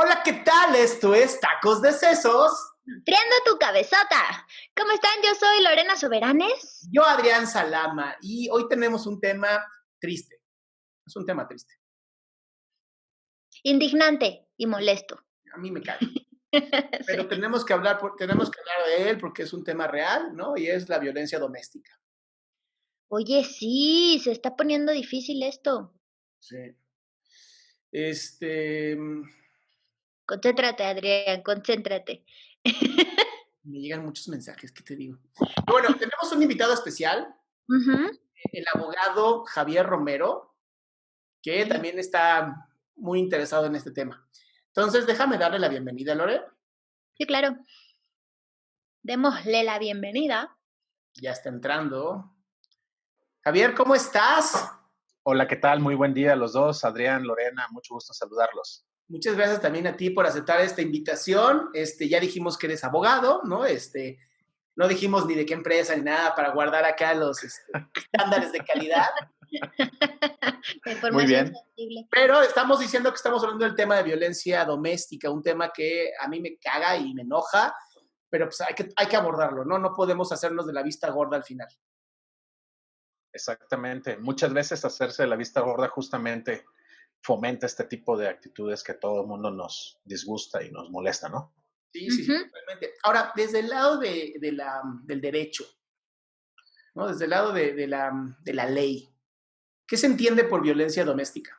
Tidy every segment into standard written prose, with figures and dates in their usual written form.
Hola, ¿qué tal? Esto es Tacos de Sesos. Triando tu cabezota. ¿Cómo están? Yo soy Lorena Soberanes. Yo, Adrián Salama, y hoy tenemos un tema triste. Es un tema triste. Indignante y molesto. A mí me caga. Pero Sí. tenemos que hablar de él porque es un tema real, ¿no? Y es la violencia doméstica. Oye, sí, se está poniendo difícil esto. Sí. Este, Concéntrate, Adrián, concéntrate. me llegan muchos mensajes, ¿qué te digo? Pero bueno, tenemos un invitado especial, Ujú. el abogado Javier Romero, que Sí. también está muy interesado en este tema. Entonces, déjame darle la bienvenida, Lore. Sí, claro. Démosle la bienvenida. Ya está entrando. Javier, ¿cómo estás? Hola, ¿qué tal? Muy buen día a los dos. Adrián, Lorena, mucho gusto saludarlos. Muchas gracias también a ti por aceptar esta invitación. Ya dijimos que eres abogado, ¿no? No dijimos ni de qué empresa ni nada para guardar acá los estándares de calidad. La Muy información bien. sensible. Pero estamos diciendo que estamos hablando del tema de violencia doméstica, un tema que a mí me caga y me enoja, pero pues hay que abordarlo, ¿no? No podemos hacernos de la vista gorda al final. Exactamente. Muchas veces hacerse de la vista gorda justamente fomenta este tipo de actitudes que todo el mundo nos disgusta y nos molesta, ¿no? Sí, sí, sí, Ujú. totalmente. Ahora, desde el lado del derecho, ¿no? Desde el lado de la ley, ¿qué se entiende por violencia doméstica?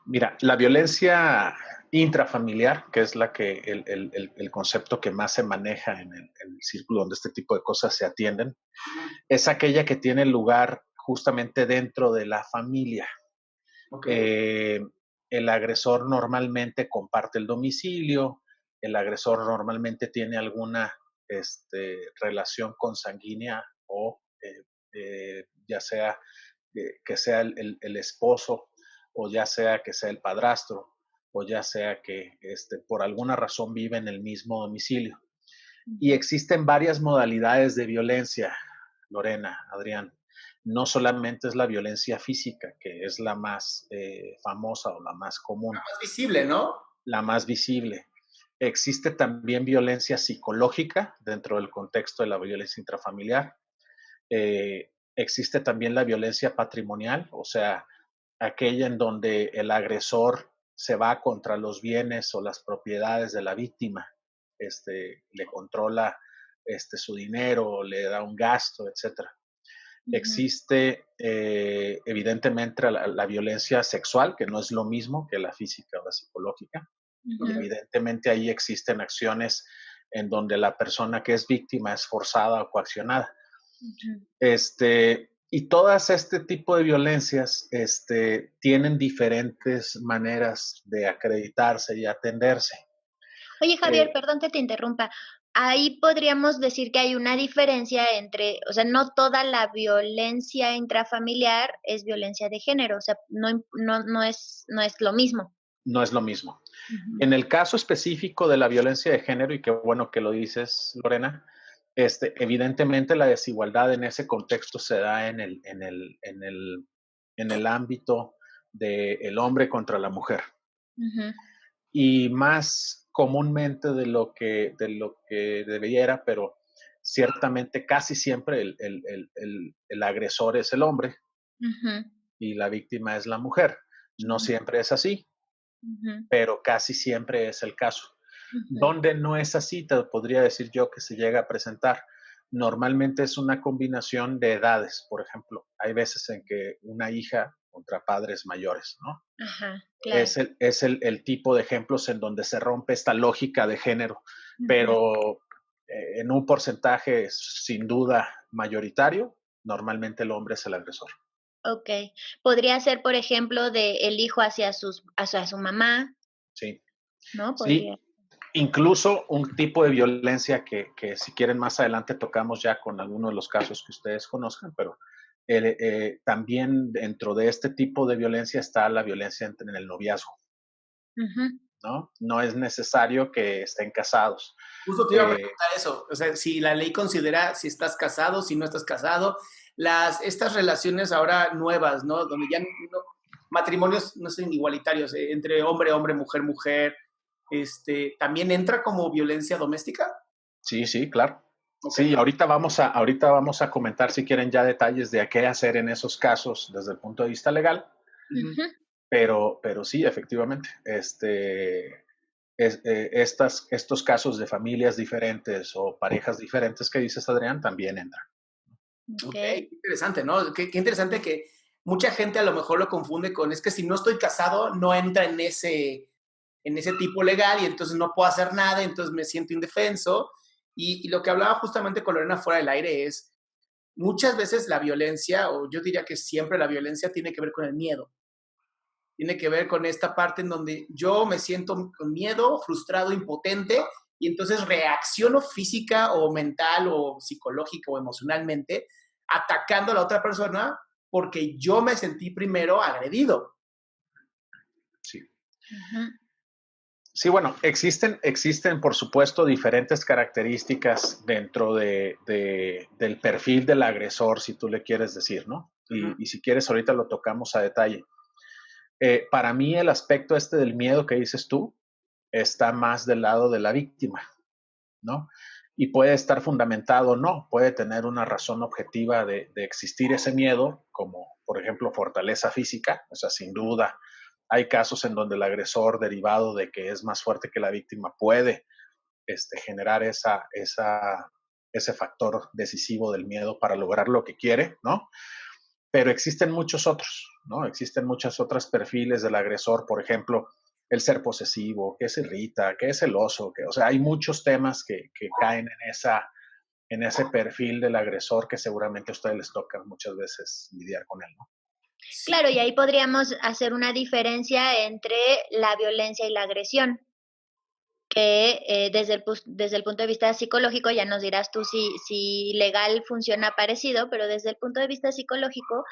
Mira, la violencia intrafamiliar, que es el concepto que más se maneja en el círculo donde este tipo de cosas se atienden, es aquella que tiene lugar justamente dentro de la familia. Ok. Eh, el agresor normalmente comparte el domicilio, el agresor normalmente tiene alguna relación consanguínea o ya sea que sea el esposo o ya sea que sea el padrastro o ya sea que por alguna razón vive en el mismo domicilio. Y existen varias modalidades de violencia, Lorena, Adrián. No solamente es la violencia física, que es la más famosa o la más común, Más visible, ¿no? la más visible. Existe también violencia psicológica dentro del contexto de la violencia intrafamiliar. Existe también la violencia patrimonial, o sea, aquella en donde el agresor se va contra los bienes o las propiedades de la víctima, le controla su dinero, le da un gasto, etcétera. Ujú. Existe evidentemente la violencia sexual, que no es lo mismo que la física o la psicológica. Y Ujú. evidentemente ahí existen acciones en donde la persona que es víctima es forzada o coaccionada. Ujú. Y todas este tipo de violencias tienen diferentes maneras de acreditarse y atenderse. Oye, Javier, Eh, perdón que te interrumpa. Ahí podríamos decir que hay una diferencia entre, o sea, no toda la violencia intrafamiliar es violencia de género, o sea, no es lo mismo. no es lo mismo. Ujú. En el caso específico de la violencia de género, y qué bueno que lo dices, Lorena, evidentemente la desigualdad en ese contexto se da en el ámbito del hombre contra la mujer. Ujú. Y más comúnmente de lo que debiera, pero ciertamente casi siempre el agresor es el hombre Ujú. y la víctima es la mujer. No siempre es así, Ujú. pero casi siempre es el caso. Ujú. Donde no es así, te podría decir yo que se llega a presentar. Normalmente es una combinación de edades, por ejemplo. Hay veces en que una hija contra padres mayores, ¿no? Ajá, claro. Es el tipo de ejemplos en donde se rompe esta lógica de género, Ujú. pero en un porcentaje sin duda mayoritario, normalmente el hombre es el agresor. Okey. Podría ser, por ejemplo, de el hijo hacia su mamá, Sí, ¿no? sí. Podría. Incluso un tipo de violencia que si quieren más adelante tocamos ya con algunos de los casos que ustedes conozcan, pero también dentro de este tipo de violencia está la violencia en el noviazgo, Ujú. ¿no? No es necesario que estén casados. Justo te iba a Eh, preguntar eso, o sea, si la ley considera si estás casado, si no estás casado, estas relaciones ahora nuevas, ¿no? Donde ya matrimonios no son igualitarios, entre hombre, hombre, mujer, mujer. ¿también entra como violencia doméstica? Sí, claro. Okay. Sí, ahorita vamos a comentar si quieren ya detalles de qué hacer en esos casos desde el punto de vista legal, Ujú. pero sí, efectivamente, estos casos de familias diferentes o parejas diferentes que dices, Adrián, también entran. Ok, Ok. qué interesante, ¿no? Qué interesante que mucha gente a lo mejor lo confunde con, es que si no estoy casado, no entra en ese tipo legal y entonces no puedo hacer nada, entonces me siento indefenso. Y lo que hablaba justamente con Lorena fuera del aire es, muchas veces la violencia, o yo diría que siempre la violencia tiene que ver con el miedo. Tiene que ver con esta parte en donde yo me siento con miedo, frustrado, impotente, y entonces reacciono física o mental o psicológica o emocionalmente atacando a la otra persona porque yo me sentí primero agredido. Sí. Ujú. Sí, bueno, existen, por supuesto, diferentes características dentro del perfil del agresor, si tú le quieres decir, ¿no? Uh-huh. Y si quieres, ahorita lo tocamos a detalle. Para mí, el aspecto del miedo que dices tú está más del lado de la víctima, ¿no? Y puede estar fundamentado o no, puede tener una razón objetiva de existir ese miedo, como por ejemplo fortaleza física, o sea, sin duda hay casos en donde el agresor, derivado de que es más fuerte que la víctima, puede generar ese factor decisivo del miedo para lograr lo que quiere, ¿no? Pero existen muchos otros, ¿no? Existen muchos otros perfiles del agresor, por ejemplo, el ser posesivo, que se irrita, que es celoso, o sea, hay muchos temas que caen en ese perfil del agresor que seguramente a ustedes les toca muchas veces lidiar con él, ¿no? Sí. Claro, y ahí podríamos hacer una diferencia entre la violencia y la agresión, que desde el punto de vista psicológico, ya nos dirás tú si legal funciona parecido, pero desde el punto de vista psicológico,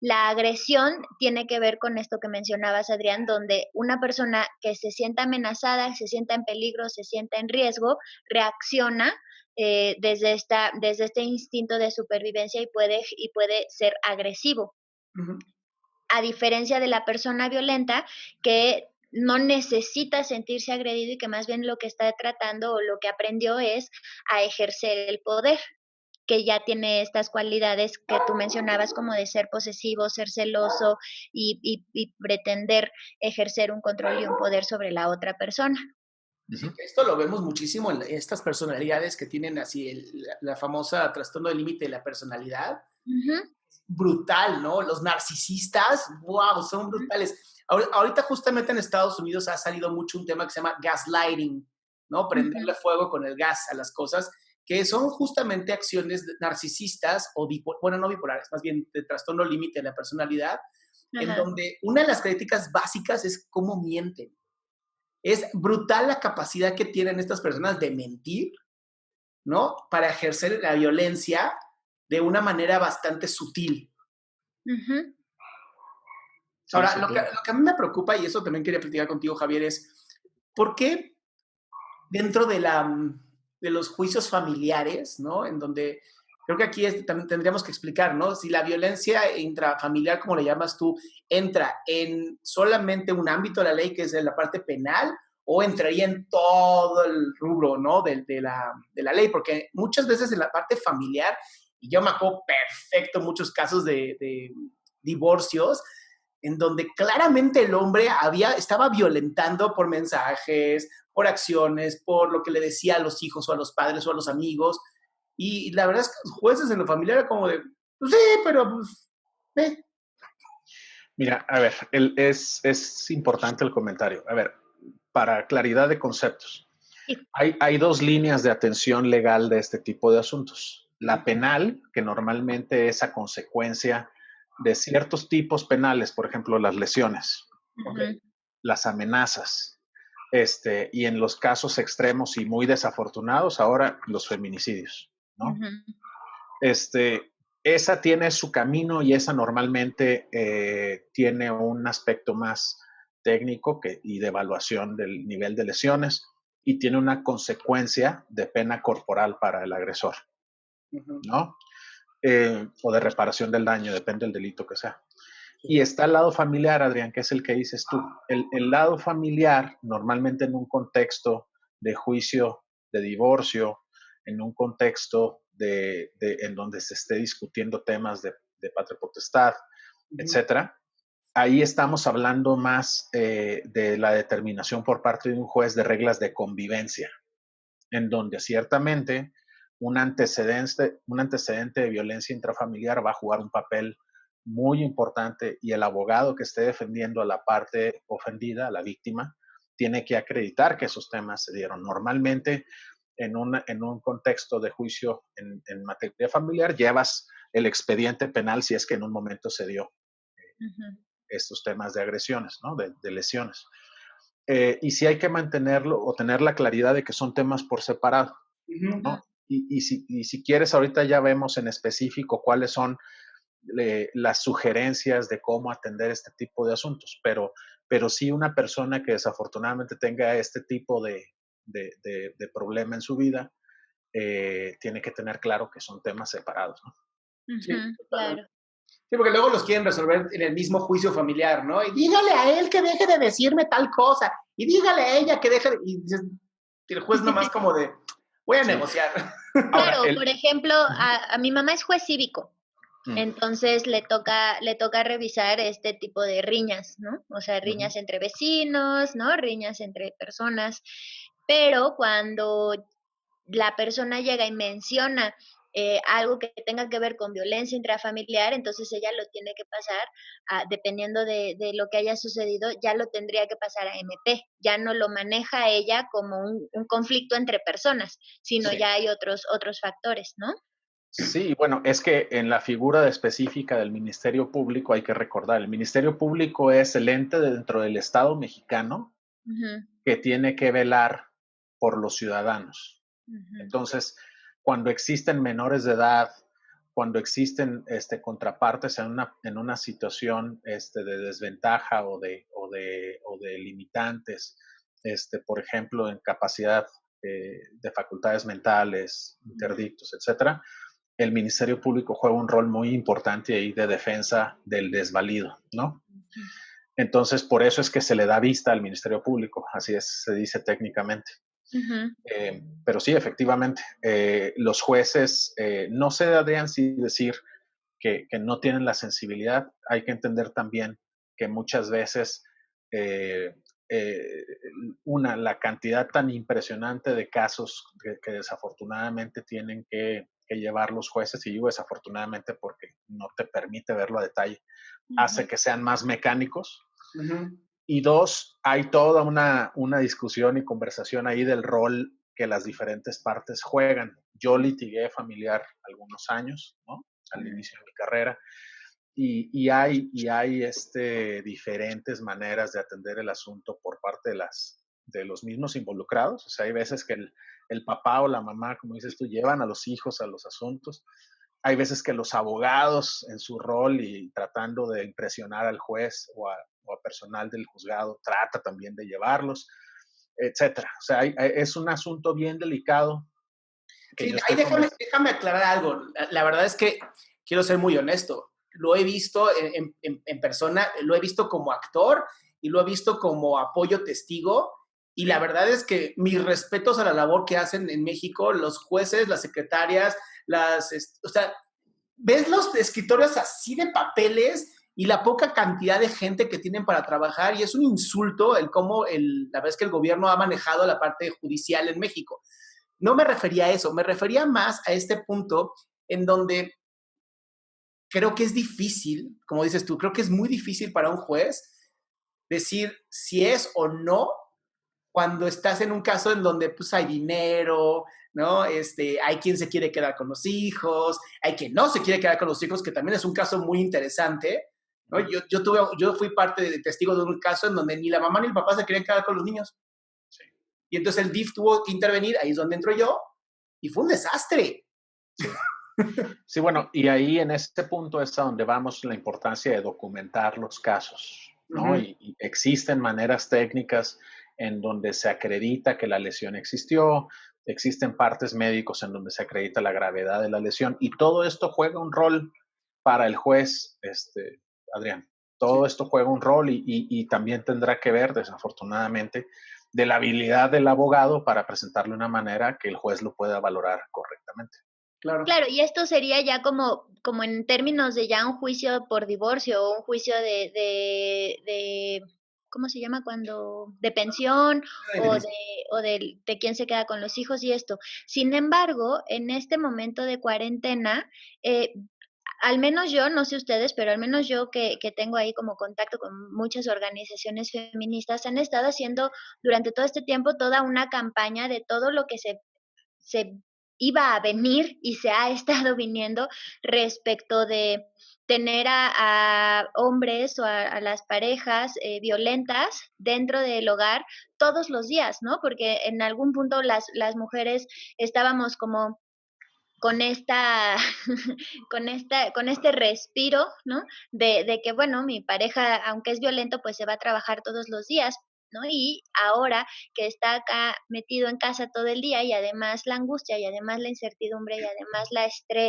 la agresión tiene que ver con esto que mencionabas, Adrián, donde una persona que se sienta amenazada, se sienta en peligro, se sienta en riesgo, reacciona desde este instinto de supervivencia y puede ser agresivo. Uh-huh. A diferencia de la persona violenta que no necesita sentirse agredido y que más bien lo que está tratando o lo que aprendió es a ejercer el poder, que ya tiene estas cualidades que tú mencionabas como de ser posesivo, ser celoso y pretender ejercer un control y un poder sobre la otra persona. Sí, Uh-huh. esto lo vemos muchísimo en estas personalidades que tienen así la famosa trastorno de límite de la personalidad. Uh-huh, Brutal, ¿no? Los narcisistas, wow, son uh-huh, brutales. Ahorita justamente en Estados Unidos ha salido mucho un tema que se llama gaslighting, ¿no? uh-huh, Prenderle fuego con el gas a las cosas, que son justamente acciones narcisistas o, bueno, no bipolares, más bien de trastorno límite de la personalidad, en ajá. donde una de las críticas básicas es cómo mienten. Es brutal la capacidad que tienen estas personas de mentir, ¿no? Para ejercer la violencia de una manera bastante sutil. Uh-huh, Sí, Ahora, sin duda. lo que a mí me preocupa, y eso también quería platicar contigo, Javier, es ¿por qué dentro de los juicios familiares, ¿no? En donde creo que aquí también tendríamos que explicar, ¿no? Si la violencia intrafamiliar, como le llamas tú, entra en solamente un ámbito de la ley, que es en la parte penal, o entraría en todo el rubro, ¿no? De la ley, porque muchas veces en la parte familiar, y yo me acuerdo perfecto muchos casos de divorcios, en donde claramente el hombre estaba violentando por mensajes, por acciones, por lo que le decía a los hijos o a los padres o a los amigos. Y la verdad es que los jueces en lo familiar era como de, pues sí, pero pues, Mira, a ver, es importante el comentario. A ver, para claridad de conceptos, sí, hay dos líneas de atención legal de este tipo de asuntos. La penal, que normalmente es a consecuencia de ciertos tipos penales, por ejemplo, las lesiones, ¿ok? uh-huh, Las amenazas, y en los casos extremos y muy desafortunados, ahora los feminicidios, ¿no? uh-huh, Esa tiene su camino y esa normalmente tiene un aspecto más técnico y de evaluación del nivel de lesiones y tiene una consecuencia de pena corporal para el agresor, uh-huh. ¿no? O de reparación del daño, depende del delito que sea. Y está el lado familiar, Adrián, que es el que dices tú. El lado familiar, normalmente en un contexto de juicio, de divorcio, en un contexto en donde se esté discutiendo temas de patria potestad, etcétera, ahí estamos hablando más de la determinación por parte de un juez de reglas de convivencia, en donde ciertamente un antecedente de violencia intrafamiliar va a jugar un papel muy importante y el abogado que esté defendiendo a la parte ofendida, a la víctima, tiene que acreditar que esos temas se dieron. Normalmente, en un contexto de juicio en materia familiar, llevas el expediente penal si es que en un momento se dio estos temas de agresiones, ¿no? De lesiones. Y sí hay que mantenerlo o tener la claridad de que son temas por separado, ¿no? Y si quieres, ahorita ya vemos en específico cuáles son las sugerencias de cómo atender este tipo de asuntos, pero sí una persona que desafortunadamente tenga este tipo de problema en su vida, tiene que tener claro que son temas separados, ¿no? Sí, Claro. sí, porque luego los quieren resolver en el mismo juicio familiar, ¿no? Y dígale a él que deje de decirme tal cosa, y dígale a ella que deje de... Y dices, el juez nomás como de, voy a negociar. Ahora, Claro, por ejemplo, a mi mamá es juez cívico, entonces le toca revisar este tipo de riñas, ¿no? O sea, riñas entre vecinos, ¿no? Riñas entre personas, pero cuando la persona llega y menciona algo que tenga que ver con violencia intrafamiliar, entonces ella lo tiene que pasar, dependiendo de lo que haya sucedido, ya lo tendría que pasar a MP. Ya no lo maneja ella como un conflicto entre personas, sino Sí. ya hay otros factores, ¿no? Sí, bueno, es que en la figura específica del Ministerio Público hay que recordar, el Ministerio Público es el ente dentro del Estado mexicano que tiene que velar por los ciudadanos. Entonces, cuando existen menores de edad, cuando existen contrapartes en una situación de desventaja o de limitantes, por ejemplo, en capacidad de facultades mentales, interdictos, etcétera, el Ministerio Público juega un rol muy importante ahí de defensa del desvalido, ¿no? Entonces, por eso es que se le da vista al Ministerio Público, así es, se dice técnicamente. Pero sí, efectivamente, los jueces, no sé, Adrián, si decir que no tienen la sensibilidad, hay que entender también que muchas veces eh, eh, la cantidad tan impresionante de casos que desafortunadamente tienen que llevar los jueces, y digo desafortunadamente porque no te permite verlo a detalle, hace que sean más mecánicos. Y dos, hay toda una discusión y conversación ahí del rol que las diferentes partes juegan. Yo litigué familiar algunos años, ¿no? Al inicio de mi carrera, y hay diferentes maneras de atender el asunto por parte de los mismos involucrados. O sea, hay veces que el papá o la mamá, como dices tú, llevan a los hijos a los asuntos. Hay veces que los abogados en su rol y tratando de impresionar al juez o a personal del juzgado trata también de llevarlos, etcétera. O sea, es un asunto bien delicado. Sí, ahí déjame aclarar algo. La verdad es que quiero ser muy honesto. Lo he visto en persona, lo he visto como actor y lo he visto como apoyo testigo. Y la verdad es que mis respetos a la labor que hacen en México los jueces, las secretarias, o sea, ves los escritorios así de papeles y la poca cantidad de gente que tienen para trabajar y es un insulto el cómo la verdad es que el gobierno ha manejado la parte judicial en México. No me refería a eso, me refería más a este punto en donde creo que es difícil, como dices tú, creo que es muy difícil para un juez decir si es o no cuando estás en un caso en donde pues hay dinero, ¿no? Hay quien se quiere quedar con los hijos, hay quien no se quiere quedar con los hijos, que también es un caso muy interesante, ¿no? Yo fui parte de testigo de un caso en donde ni la mamá ni el papá se querían quedar con los niños. Sí. Y entonces el DIF tuvo que intervenir, ahí es donde entro yo, y fue un desastre. Sí, bueno, y ahí en este punto es a donde vamos la importancia de documentar los casos, ¿no? Y existen maneras técnicas en donde se acredita que la lesión existió, existen partes médicos en donde se acredita la gravedad de la lesión, y todo esto juega un rol para el juez, Adrián. todo esto juega un rol y también tendrá que ver, desafortunadamente, de la habilidad del abogado para presentarle una manera que el juez lo pueda valorar correctamente. Claro. Claro, y esto sería ya como en términos de ya un juicio por divorcio o un juicio de ¿cómo se llama? Cuando de pensión o de quién se queda con los hijos y esto. Sin embargo, en este momento de cuarentena, eh, al menos yo, no sé ustedes, pero al menos yo que tengo ahí como contacto con muchas organizaciones feministas, han estado haciendo durante todo este tiempo toda una campaña de todo lo que se iba a venir y se ha estado viniendo respecto de tener a hombres o a las parejas violentas dentro del hogar todos los días, ¿no? Porque en algún punto las mujeres estábamos como con esta, con este respiro, ¿no? De que, bueno, mi pareja, aunque es violento, pues se va a trabajar todos los días, ¿no? Y ahora que está acá metido en casa todo el día y además la angustia y además la incertidumbre y además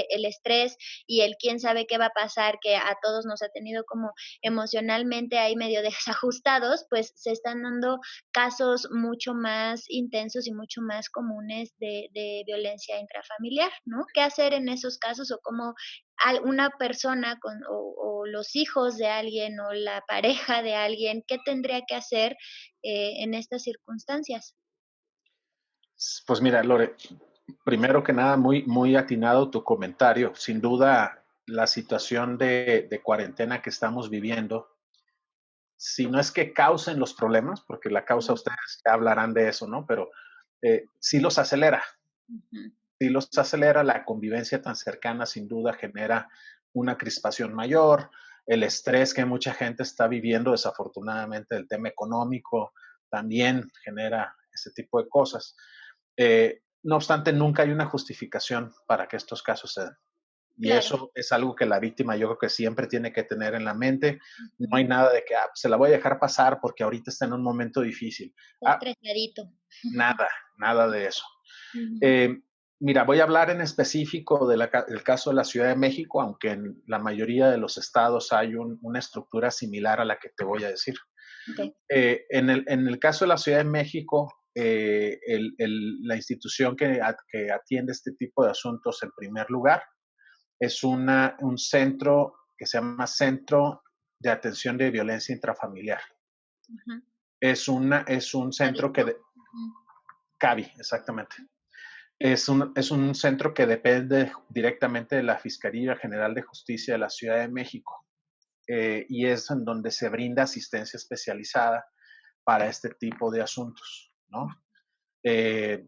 el estrés y el quién sabe qué va a pasar, que a todos nos ha tenido como emocionalmente ahí medio desajustados, pues se están dando casos mucho más intensos y mucho más comunes de violencia intrafamiliar, ¿no? ¿Qué hacer en esos casos o cómo una persona o los hijos de alguien o la pareja de alguien, qué tendría que hacer en estas circunstancias? Pues mira, Lore, primero que nada, muy, muy atinado tu comentario. Sin duda, la situación de cuarentena que estamos viviendo, si no es que causen los problemas, porque la causa ustedes ya hablarán de eso, ¿no? Pero sí los acelera. Ujú. Sí los acelera, la convivencia tan cercana sin duda genera una crispación mayor, el estrés que mucha gente está viviendo, desafortunadamente, el tema económico también genera ese tipo de cosas. No obstante, nunca hay una justificación para que estos casos se den. Y Claro. eso es algo que la víctima yo creo que siempre tiene que tener en la mente. No Ujú. hay nada de que se la voy a dejar pasar porque ahorita está en un momento difícil. Está Ah, estresadito. nada, nada de eso. Ujú. Eh, Mira, voy a hablar en específico del caso de la Ciudad de México, aunque en la mayoría de los estados hay una estructura similar a la que te voy a decir. Ok. En el caso de la Ciudad de México, la institución que atiende este tipo de asuntos en primer lugar es un centro que se llama Centro de Atención de Violencia Intrafamiliar. Ujú. Es un David, centro ¿no? que, Ujú. CAVI, exactamente. Es un centro que depende directamente de la Fiscalía General de Justicia de la Ciudad de México y es en donde se brinda asistencia especializada para este tipo de asuntos, ¿no? Eh,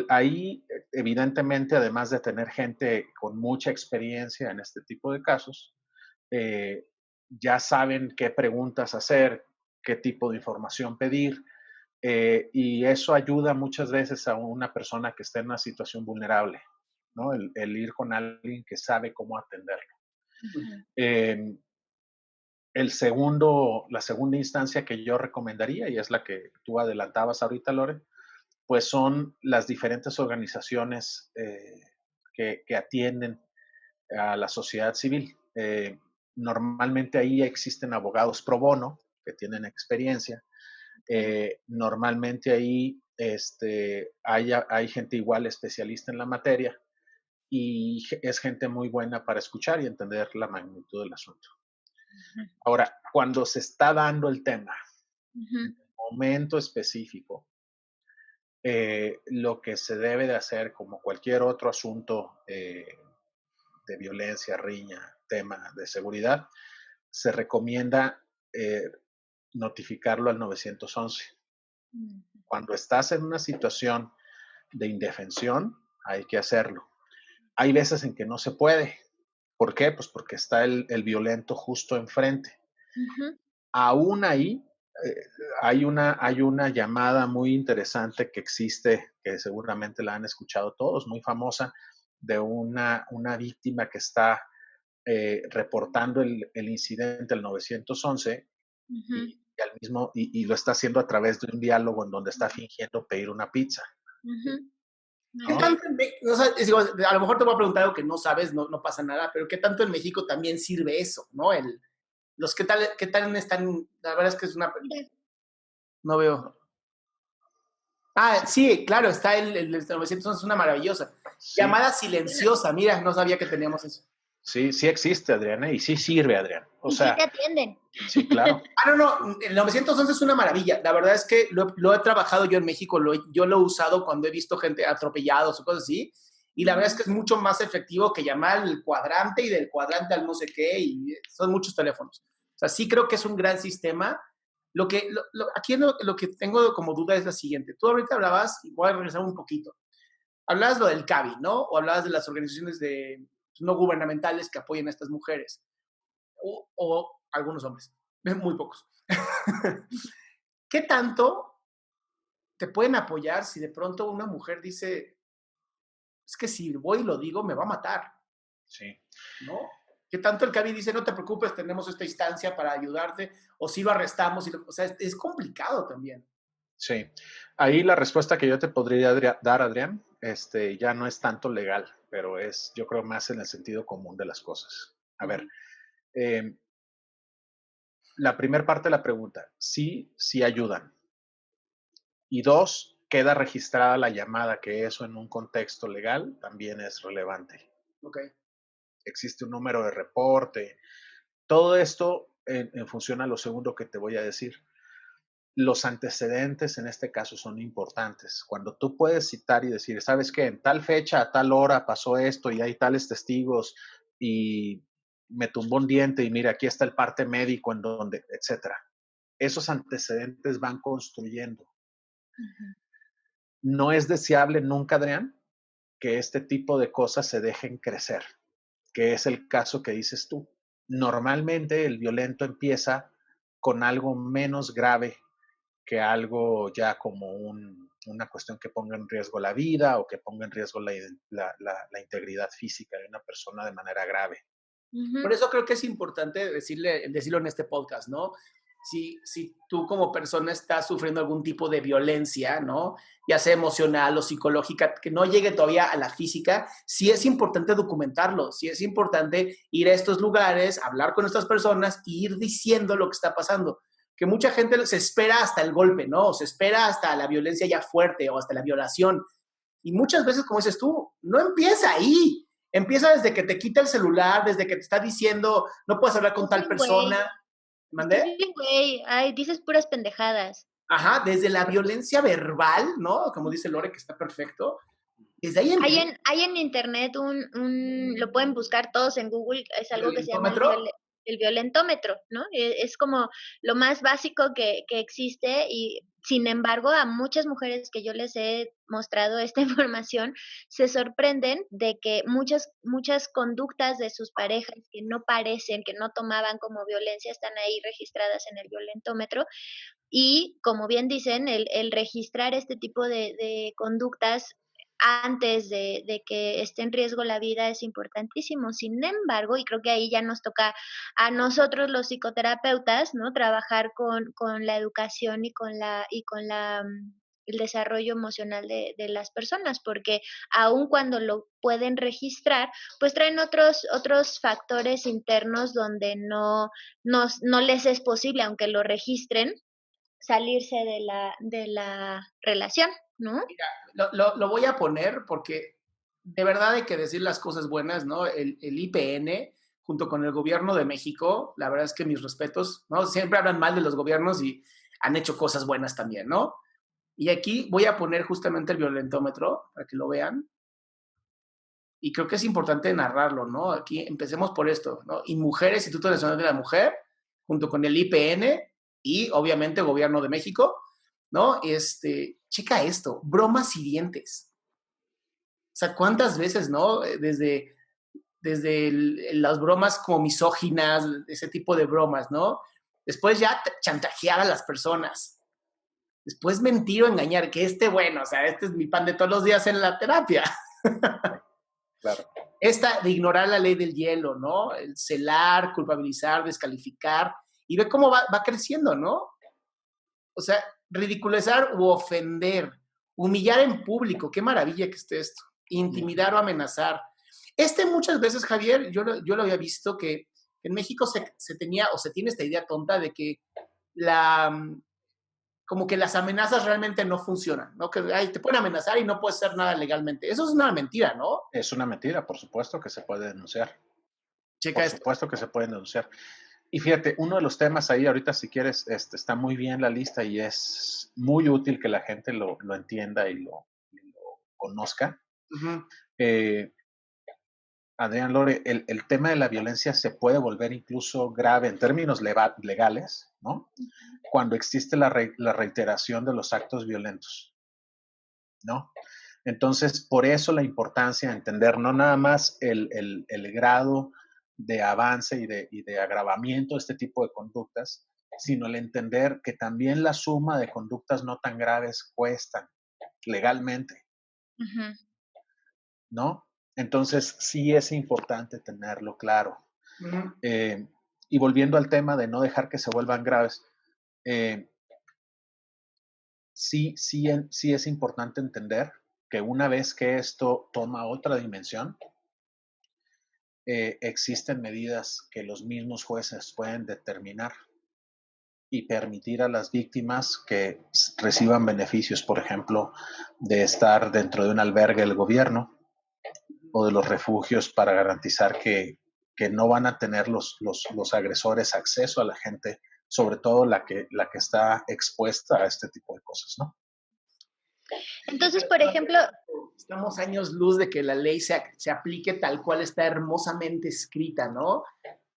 Ahí, evidentemente, además de tener gente con mucha experiencia en este tipo de casos, eh, ya saben qué preguntas hacer, qué tipo de información pedir, y eso ayuda muchas veces a una persona que está en una situación vulnerable, ¿no? El ir con alguien que sabe cómo atenderlo. Ujú. Eh, la segunda instancia que yo recomendaría, y es la que tú adelantabas ahorita, Lore, pues son las diferentes organizaciones que atienden a la sociedad civil. Normalmente ahí existen abogados pro bono que tienen experiencia. Ok. Normalmente ahí hay gente igual especialista en la materia y es gente muy buena para escuchar y entender la magnitud del asunto. Ujú. Ahora, cuando se está dando el tema, Ujú. en el momento específico, lo que se debe de hacer, como cualquier otro asunto de violencia, riña, tema de seguridad, se recomienda eh, notificarlo al 911. Ujú. Cuando estás en una situación de indefensión, hay que hacerlo. Hay veces en que no se puede. ¿Por qué? Pues porque está el violento justo enfrente. Ujú. Aún ahí, eh, hay una llamada muy interesante que existe, que seguramente la han escuchado todos, muy famosa, de una víctima que está reportando el incidente al 911 Ujú. y lo está haciendo a través de un diálogo en donde está fingiendo pedir una pizza, Ujú. ¿Qué ¿no? Okey. tanto o sea, digo, a lo mejor te voy a preguntar algo que no sabes, no pasa nada, pero ¿qué tanto en México también sirve eso, no? qué tal están? La verdad es que es una... No veo. Ah, sí, claro, está el 911, es una maravillosa. Sí. Llamada silenciosa, mira, no sabía que teníamos eso. Sí, sí existe, Adriana, y sí sirve, Adrián. O y sea, sí te atienden. sí, claro. No, el 911 es una maravilla. La verdad es que lo he trabajado yo en México, yo lo he usado cuando he visto gente atropellados o cosas así, y la verdad es que es mucho más efectivo que llamar al cuadrante y del cuadrante al no sé qué, y son muchos teléfonos. O sea, sí creo que es un gran sistema. Aquí lo que tengo como duda es la siguiente. Tú ahorita hablabas, y voy a regresar un poquito, hablabas lo del CABI, ¿no? O hablabas de las organizaciones no gubernamentales que apoyan a estas mujeres, o algunos hombres, muy pocos. ¿Qué tanto te pueden apoyar si de pronto una mujer dice, es que si voy y lo digo, me va a matar? Sí. ¿No? ¿Qué tanto el CABI dice, no te preocupes, tenemos esta instancia para ayudarte, o si lo arrestamos? O sea, es complicado también. Sí. Ahí la respuesta que yo te podría dar, Adrián, ya no es tanto legal, pero es, yo creo, más en el sentido común de las cosas. A ver, la primera parte de la pregunta, sí, sí ayudan. Y dos, queda registrada la llamada, que eso en un contexto legal también es relevante. Ok. Existe un número de reporte. Todo esto en función a lo segundo que te voy a decir. Los antecedentes en este caso son importantes. Cuando tú puedes citar y decir, ¿sabes qué? En tal fecha, a tal hora pasó esto y hay tales testigos y me tumbó un diente y mira, aquí está el parte médico en donde, etcétera. Esos antecedentes van construyendo. No es deseable nunca, Adrián, que este tipo de cosas se dejen crecer, que es el caso que dices tú. Normalmente el violento empieza con algo menos grave que algo ya como una cuestión que ponga en riesgo la vida o que ponga en riesgo la integridad física de una persona de manera grave. Por eso creo que es importante decirlo en este podcast, ¿no? Si tú como persona estás sufriendo algún tipo de violencia, ¿no? Ya sea emocional o psicológica, que no llegue todavía a la física, sí es importante documentarlo, sí es importante ir a estos lugares, hablar con estas personas e ir diciendo lo que está pasando. Que mucha gente se espera hasta el golpe, ¿no? O se espera hasta la violencia ya fuerte o hasta la violación. Y muchas veces, como dices tú, no empieza ahí. Empieza desde que te quita el celular, desde que te está diciendo, no puedes hablar con tal persona. ¿Mandé? Sí, güey. Ay, dices puras pendejadas. Ajá, desde la violencia verbal, ¿no? Como dice Lore, que está perfecto. Desde ahí hay en internet lo pueden buscar todos en Google, es algo que se llama el violentómetro, ¿no? Es como lo más básico que existe y sin embargo a muchas mujeres que yo les he mostrado esta información se sorprenden de que muchas conductas de sus parejas que no parecen, que no tomaban como violencia, están ahí registradas en el violentómetro. Y como bien dicen, el registrar este tipo de conductas antes de que esté en riesgo la vida es importantísimo. Sin embargo, y creo que ahí ya nos toca a nosotros los psicoterapeutas, ¿no? Trabajar con la educación y con el desarrollo emocional de las personas, porque aun cuando lo pueden registrar, pues traen otros factores internos donde no les es posible, aunque lo registren, salirse de la relación, ¿no? Mira, lo voy a poner porque de verdad hay que decir las cosas buenas, ¿no? El IPN, junto con el gobierno de México, la verdad es que mis respetos, ¿no? Siempre hablan mal de los gobiernos y han hecho cosas buenas también, ¿no? Y aquí voy a poner justamente el violentómetro para que lo vean. Y creo que es importante narrarlo, ¿no? Aquí empecemos por esto, ¿no? Y Mujeres, Instituto Nacional de la Mujer, junto con el IPN y obviamente Gobierno de México, ¿no? Checa esto, bromas hirientes. O sea, ¿cuántas veces, no? Desde las bromas como misóginas, ese tipo de bromas, ¿no? Después ya chantajear a las personas. Después mentir o engañar, que bueno, o sea, este es mi pan de todos los días en la terapia. Claro. Esta de ignorar la ley del hielo, ¿no? El celar, culpabilizar, descalificar, y ve cómo va creciendo, ¿no? O sea, ridiculizar u ofender, humillar en público, qué maravilla que esté esto, intimidar o amenazar. Muchas veces, Javier, yo lo había visto que en México se tenía o se tiene esta idea tonta de que como que las amenazas realmente no funcionan, ¿no? Que ay, te pueden amenazar y no puedes hacer nada legalmente. Eso es una mentira, ¿no? Es una mentira, por supuesto que se puede denunciar. Checa Por esto. supuesto que se pueden denunciar. Y fíjate, uno de los temas ahí, ahorita si quieres, está muy bien la lista y es muy útil que la gente lo entienda y lo conozca. Adrián Lore, el tema de la violencia se puede volver incluso grave en términos legales, ¿no? Cuando existe la reiteración de los actos violentos, ¿no? Entonces, por eso la importancia de entender no nada más el grado de avance y de agravamiento de este tipo de conductas, sino el entender que también la suma de conductas no tan graves cuestan legalmente, ¿no? Entonces, sí es importante tenerlo claro. Y volviendo al tema de no dejar que se vuelvan graves, sí es importante entender que una vez que esto toma otra dimensión, existen medidas que los mismos jueces pueden determinar y permitir a las víctimas que reciban beneficios, por ejemplo, de estar dentro de un albergue del gobierno o de los refugios para garantizar que no van a tener los agresores acceso a la gente, sobre todo la que está expuesta a este tipo de cosas, ¿no? Entonces, por ejemplo, estamos años luz de que la ley se aplique tal cual está hermosamente escrita, ¿no?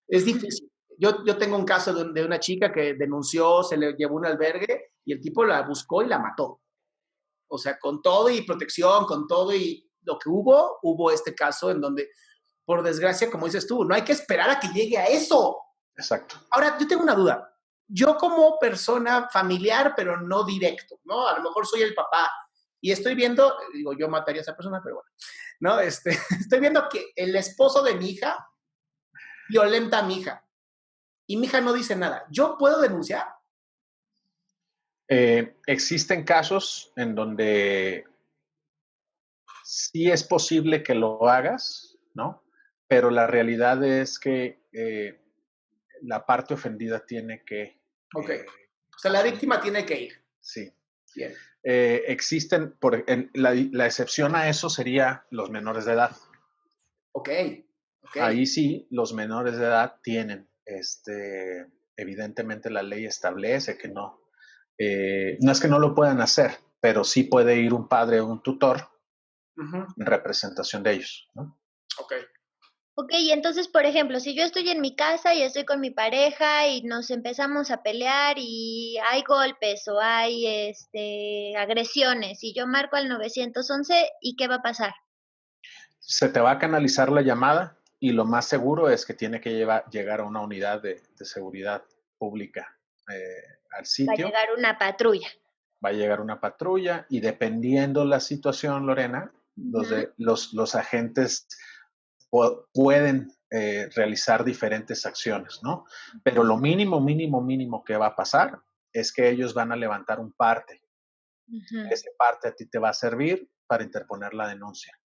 Es difícil. Yo tengo un caso de una chica que denunció, se le llevó un albergue y el tipo la buscó y la mató. O sea, con todo y protección, con todo y lo que hubo este caso en donde, por desgracia, como dices tú, no hay que esperar a que llegue a eso. Exacto. Ahora, yo tengo una duda. Yo como persona familiar, pero no directo, ¿no? A lo mejor soy el papá y estoy viendo, digo, yo mataría a esa persona, pero bueno, ¿no? Estoy viendo que el esposo de mi hija violenta a mi hija y mi hija no dice nada. ¿Yo puedo denunciar? Existen casos en donde sí es posible que lo hagas, ¿no? Pero la realidad es que la parte ofendida tiene que... Ok. O sea, la víctima tiene que ir. Sí. Bien. Existen, la excepción a eso sería los menores de edad. Ok. Ahí sí, los menores de edad tienen, evidentemente la ley establece que no. No es que no lo puedan hacer, pero sí puede ir un padre o un tutor en representación de ellos, ¿no? Ok, y entonces, por ejemplo, si yo estoy en mi casa y estoy con mi pareja y nos empezamos a pelear y hay golpes o hay agresiones y yo marco al 911, ¿y qué va a pasar? Se te va a canalizar la llamada y lo más seguro es que tiene que llegar a una unidad de seguridad pública al sitio. Va a llegar una patrulla. Va a llegar una patrulla y dependiendo la situación, Lorena, los agentes pueden realizar diferentes acciones, ¿no? Pero lo mínimo que va a pasar es que ellos van a levantar un parte. Ese parte a ti te va a servir para interponer la denuncia.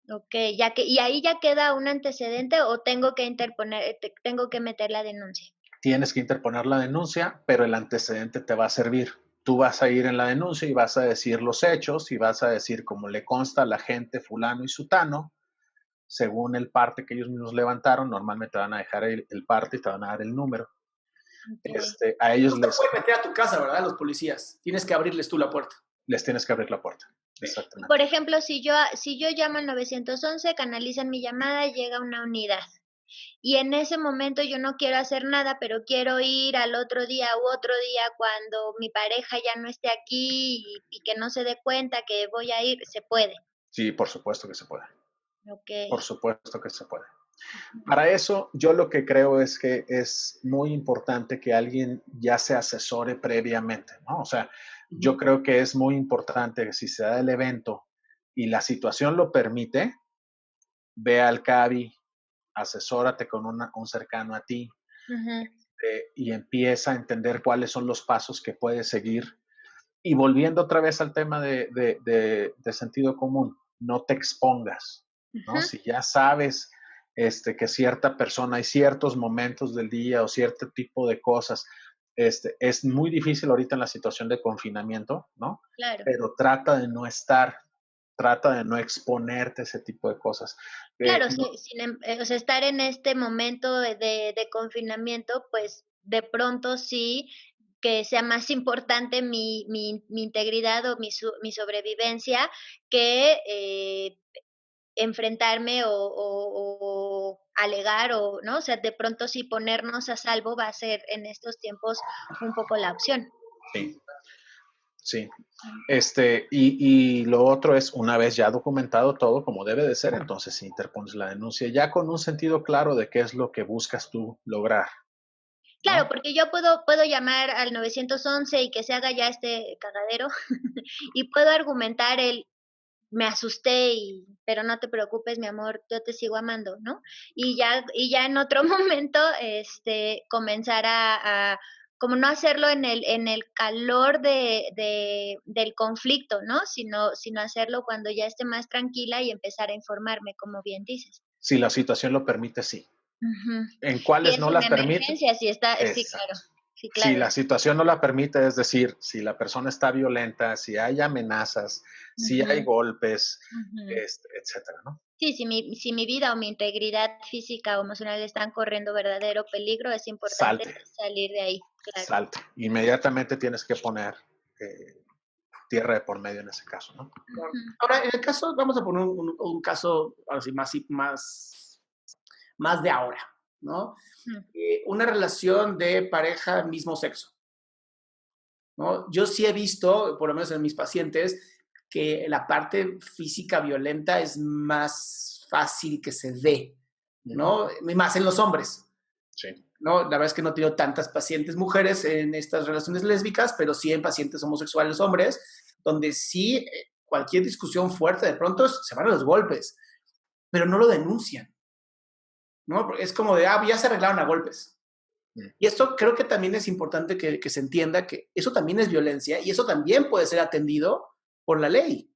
Ok, ¿y ahí ya queda un antecedente o tengo que meter la denuncia? Tienes que interponer la denuncia, pero el antecedente te va a servir. Tú vas a ir en la denuncia y vas a decir los hechos y vas a decir cómo le consta a la gente fulano y sutano, según el parte que ellos mismos levantaron, normalmente te van a dejar el parte y te van a dar el número. Okay. A ellos no te pueden meter a tu casa, ¿verdad? Los policías. Tienes que abrirles tú la puerta. Les tienes que abrir la puerta. Exactamente. Por ejemplo, si yo llamo al 911, canalizan mi llamada y llega una unidad. Y en ese momento yo no quiero hacer nada, pero quiero ir al otro día cuando mi pareja ya no esté aquí y que no se dé cuenta que voy a ir, ¿se puede? Sí, por supuesto que se puede. Okay. Por supuesto que se puede. Para eso, yo lo que creo es que es muy importante que alguien ya se asesore previamente, ¿no? O sea, yo creo que es muy importante que si se da el evento y la situación lo permite, ve al CABI, asesórate con un cercano a ti y empieza a entender cuáles son los pasos que puedes seguir. Y volviendo otra vez al tema de sentido común, no te expongas, ¿no? Si ya sabes que cierta persona, hay ciertos momentos del día o cierto tipo de cosas. Es muy difícil ahorita en la situación de confinamiento, ¿no? Claro. Pero trata de no exponerte a ese tipo de cosas. Claro, No, o sea, estar en este momento de confinamiento, pues, de pronto sí que sea más importante mi integridad o mi sobrevivencia que, enfrentarme o alegar o, ¿no? O sea, de pronto sí ponernos a salvo va a ser en estos tiempos un poco la opción. sí, sí. Y lo otro es, una vez ya documentado todo como debe de ser, entonces si interpones la denuncia ya con un sentido claro de qué es lo que buscas tú lograr, Claro, ¿no? porque yo puedo llamar al 911 y que se haga ya este cagadero, y puedo argumentar el me asusté pero no te preocupes, mi amor, yo te sigo amando, ¿no? Y ya en otro momento, comenzar a como no hacerlo en el calor del conflicto, ¿no? Sino hacerlo cuando ya esté más tranquila y empezar a informarme, como bien dices. Si la situación lo permite, sí. Ujú. En Si cuáles es no una las permite, emergencia, si está sí, exacto. claro. Sí, Si claro. la situación no la permite, es decir, si la persona está violenta, si hay amenazas, si Ujú, hay golpes, ujú. etcétera, ¿no? Sí, si mi vida o mi integridad física o emocional están corriendo verdadero peligro, es importante Salte, salir de ahí, claro. salte. Inmediatamente tienes que poner tierra de por medio en ese caso, ¿no? Claro. Ujú, Ahora, en el caso, vamos a poner un caso, ahora sí, más de ahora, ¿no? ujú, Una relación de pareja mismo sexo, ¿no? Yo sí he visto, por lo menos en mis pacientes, que la parte física violenta es más fácil que se dé, Ujú. ¿no? Y más en los hombres, Sí. ¿no? La verdad es que no he tenido tantas pacientes mujeres en estas relaciones lésbicas, pero sí en pacientes homosexuales hombres, donde sí cualquier discusión fuerte de pronto se van a los golpes, pero no lo denuncian, ¿no? Es como de, ya se arreglaron a golpes. Mm. Y esto creo que también es importante que se entienda que eso también es violencia y eso también puede ser atendido por la ley.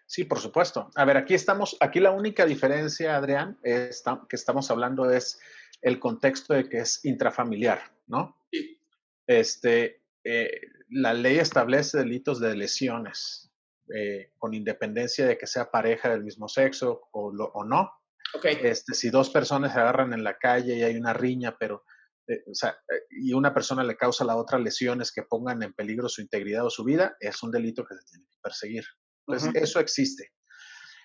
Sí, por supuesto. A ver, aquí la única diferencia, Adrián, que estamos hablando es el contexto de que es intrafamiliar, ¿no? Sí. La ley establece delitos de lesiones, con independencia de que sea pareja del mismo sexo o no. Ok. Si dos personas se agarran en la calle y hay una riña, pero, o sea, y una persona le causa a la otra lesiones que pongan en peligro su integridad o su vida, es un delito que se tiene que perseguir. Entonces, Uh-huh. eso existe.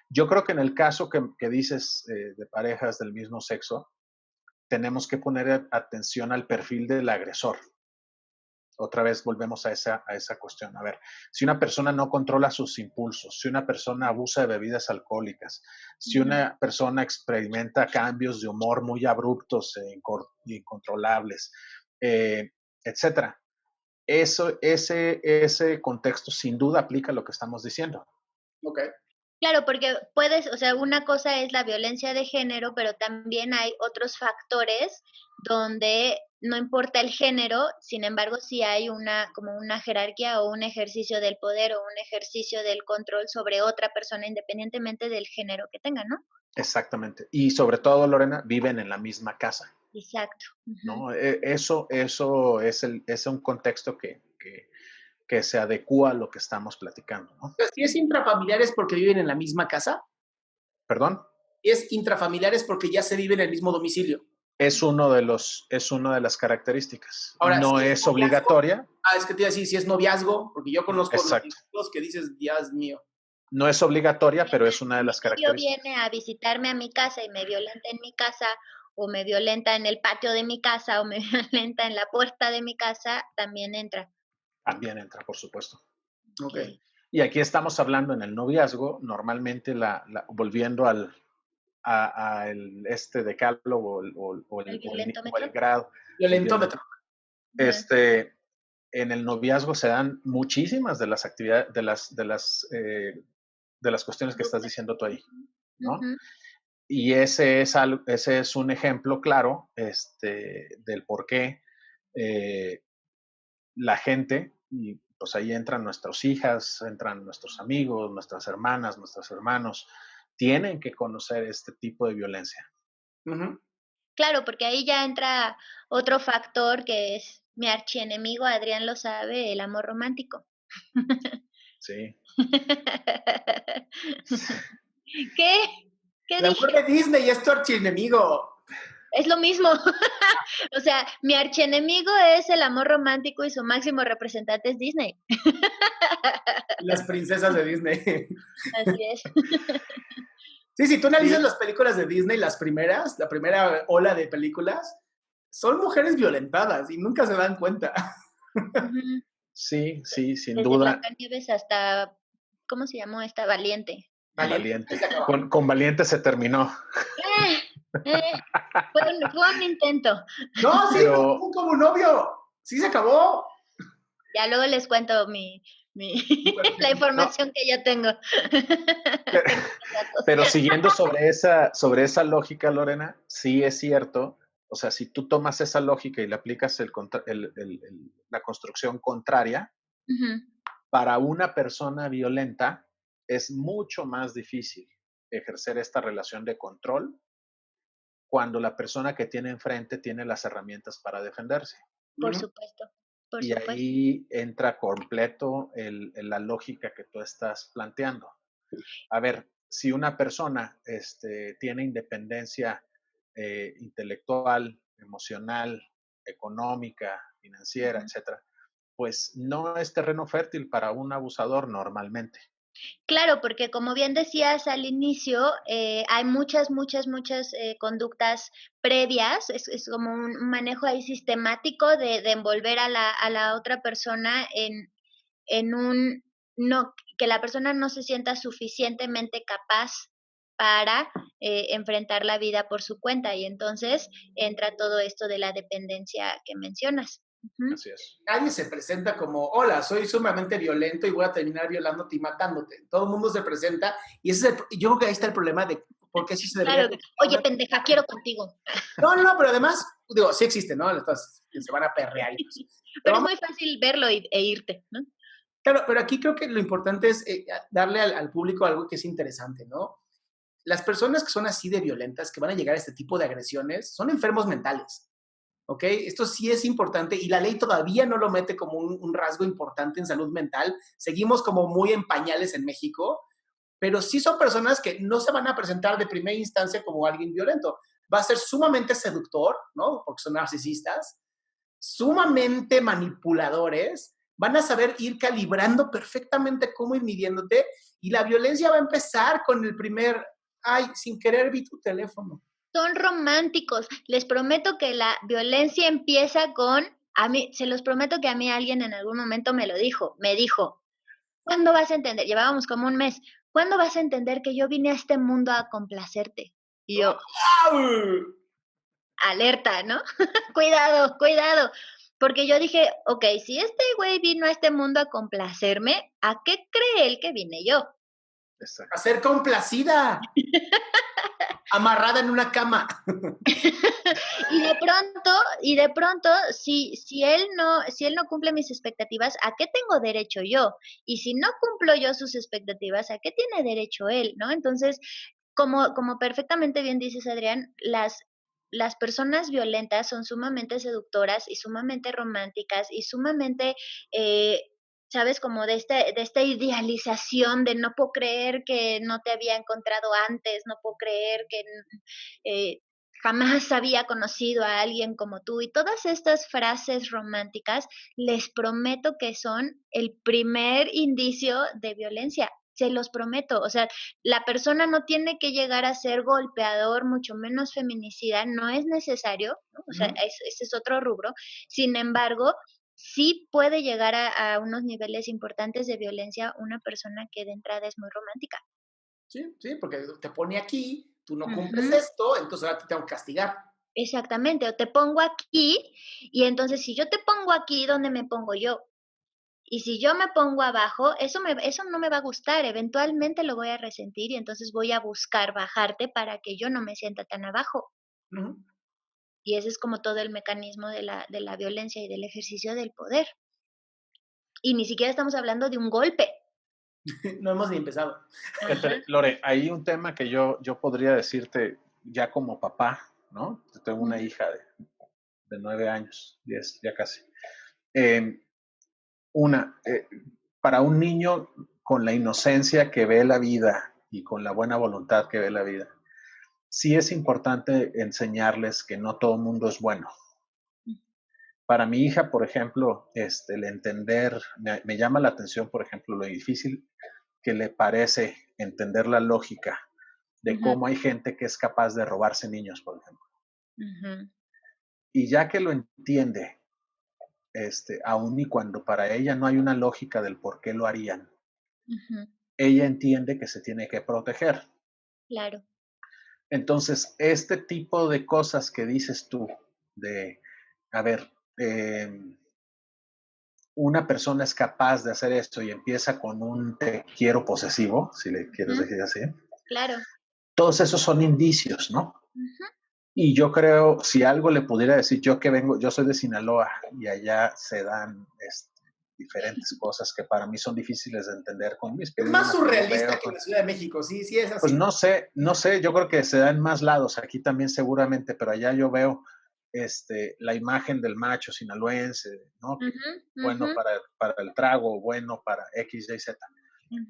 Yo creo que en el caso que dices de parejas del mismo sexo, tenemos que poner atención al perfil del agresor. Otra vez volvemos a esa cuestión. A ver, si una persona no controla sus impulsos, si una persona abusa de bebidas alcohólicas, si ujú. una persona experimenta cambios de humor muy abruptos e incontrolables, etcétera. Ese contexto sin duda aplica lo que estamos diciendo. Ok. Claro, porque o sea, una cosa es la violencia de género, pero también hay otros factores donde no importa el género, sin embargo, sí hay como una jerarquía o un ejercicio del poder o un ejercicio del control sobre otra persona independientemente del género que tenga, ¿no? Exactamente. Y sobre todo, Lorena, viven en la misma casa. Exacto. Ujú. ¿No? Eso es un contexto que se adecua a lo que estamos platicando, ¿no? Si es intrafamiliares porque viven en la misma casa, ¿Perdón? y es intrafamiliares porque ya se vive en el mismo domicilio. Es una de las características. Ahora, No si es es noviazgo, obligatoria, es que te iba a decir, si es noviazgo, porque yo conozco exacto. noviazgos que dices, Dios mío. No es obligatoria, pero es una Si de mi las novio características. viene a visitarme a mi casa y me violenta en mi casa, o me violenta en el patio de mi casa, o me violenta en la puerta de mi casa, también entra. También entra, por supuesto. Ok. Okey. Y aquí estamos hablando en el noviazgo, normalmente volviendo a el decálogo ¿El o el violentómetro? grado, el Violentómetro. Ajá. este, en el noviazgo se dan muchísimas de las actividades, de las cuestiones que estás Conductas. diciendo tú ahí, Ujú, ¿no? ujú. Y ese es un ejemplo claro del por qué la gente, y pues ahí entran nuestras hijas, entran nuestros amigos, nuestras hermanas, nuestros hermanos, tienen que conocer este tipo de violencia. Ujú. Claro, porque ahí ya entra otro factor que es mi archienemigo, Adrián lo sabe, el amor romántico. Sí. ¿Qué? ¿Qué El amor de dije? Disney es tu archienemigo. Es lo mismo. O sea, mi archienemigo es el amor romántico y su máximo representante es Disney. Las princesas de Disney. Así es. Sí, si tú analizas Sí, las películas de Disney, las primeras, la primera ola de películas, son mujeres violentadas y nunca se dan cuenta. Ujú. sí, sí, sin Desde duda, Blancanieves hasta, ¿cómo se llamó esta? Valiente. Valiente, ahí Valiente. se acaba. Con Valiente se terminó, Eh, eh, fue un intento. No, sí, pero, tuvo como un novio. Sí se acabó. Ya luego les cuento mi la no, información que yo tengo. pero, Tengo los datos. pero siguiendo sobre esa lógica, Lorena, sí es cierto. O sea, si tú tomas esa lógica y le aplicas la construcción contraria, Ujú. para una persona violenta es mucho más difícil ejercer esta relación de control cuando la persona que tiene enfrente tiene las herramientas para defenderse. Por Ujú. supuesto, por Y supuesto. ahí entra completo la lógica que tú estás planteando. A ver, si una persona tiene independencia intelectual, emocional, económica, financiera, Ujú. etcétera, pues no es terreno fértil para un abusador normalmente. Claro, porque como bien decías al inicio, hay muchas conductas previas, es como un manejo ahí sistemático de envolver a la otra persona en un no, que la persona no se sienta suficientemente capaz para enfrentar la vida por su cuenta y entonces entra todo esto de la dependencia que mencionas. Ujú. Así es. Nadie se presenta como, hola, soy sumamente violento y voy a terminar violándote y matándote. Todo el mundo se presenta y ese es yo creo que ahí está el problema de por qué sí se debería Claro, considerar oye una... pendeja, quiero contigo. No, no, no, pero además, digo, sí existe, ¿no? Estas que se van a perrear y pues. Pero Pero es vamos, muy fácil verlo e irte, ¿no? claro, pero aquí creo que lo importante es darle al público algo que es interesante, ¿no? Las personas que son así de violentas, que van a llegar a este tipo de agresiones, son enfermos mentales. ¿Ok? Esto sí es importante y la ley todavía no lo mete como un rasgo importante en salud mental. Seguimos como muy en pañales en México, pero sí son personas que no se van a presentar de primera instancia como alguien violento. Va a ser sumamente seductor, ¿no? Porque son narcisistas, sumamente manipuladores, van a saber ir calibrando perfectamente cómo ir midiéndote y la violencia va a empezar con el primer, ay, sin querer vi tu teléfono. Son románticos. Les prometo que la violencia empieza con, a mí, se los prometo que a mí alguien en algún momento me dijo, ¿cuándo vas a entender? Llevábamos como un mes. ¿Cuándo vas a entender que yo vine a este mundo a complacerte? Y yo, ¡Au! alerta, ¿no? Cuidado, cuidado. Porque yo dije, ok, si este güey vino a este mundo a complacerme, ¿a qué cree él que vine yo? A Exacto. ser complacida, amarrada en una cama. Y de pronto, si él no cumple mis expectativas, ¿a qué tengo derecho yo? Y si no cumplo yo sus expectativas, ¿a qué tiene derecho él? ¿No? Entonces, como perfectamente bien dices, Adrián, las personas violentas son sumamente seductoras y sumamente románticas y sumamente, eh, ¿sabes? Como de esta idealización de no puedo creer que no te había encontrado antes, no puedo creer que eh, jamás había conocido a alguien como tú. Y todas estas frases románticas, les prometo que son el primer indicio de violencia. Se los prometo. O sea, la persona no tiene que llegar a ser golpeador, mucho menos feminicida, no es necesario, ¿no? O sea, ese es otro rubro. Sin embargo, sí puede llegar a unos niveles importantes de violencia una persona que de entrada es muy romántica. Sí, sí, porque te pone aquí, tú no cumples Ujú. esto, entonces ahora te tengo que castigar. Exactamente, o te pongo aquí, y entonces si yo te pongo aquí, ¿dónde me pongo yo? Y si yo me pongo abajo, eso no me va a gustar, eventualmente lo voy a resentir y entonces voy a buscar bajarte para que yo no me sienta tan abajo. Ujú. Y ese es como todo el mecanismo de la violencia y del ejercicio del poder. Y ni siquiera estamos hablando de un golpe. No hemos ni empezado. Fíjate, Lore, hay un tema que yo podría decirte ya como papá, ¿no? Yo tengo una hija de 9 años, 10, ya casi. Eh, una, para un niño con la inocencia que ve la vida y con la buena voluntad que ve la vida, sí es importante enseñarles que no todo el mundo es bueno. Para mi hija, por ejemplo, el entender, me llama la atención, por ejemplo, lo difícil que le parece entender la lógica de cómo hay gente que es capaz de robarse niños, por ejemplo. Y ya que lo entiende, aun y cuando para ella no hay una lógica del por qué lo harían, ella entiende que se tiene que proteger. Claro. Entonces, este tipo de cosas que dices tú, a ver, una persona es capaz de hacer esto y empieza con un te quiero posesivo, si le quieres decir así. Claro. Todos esos son indicios, ¿no? Y yo creo, si algo le pudiera decir, yo soy de Sinaloa y allá se dan diferentes cosas que para mí son difíciles de entender con mis Es más primas. surrealista que en la Ciudad de México, sí, sí es así. Pues no sé, yo creo que se da en más lados, aquí también seguramente, pero allá yo veo la imagen del macho sinaloense, ¿no? Bueno para el trago, bueno para X, Y, Z.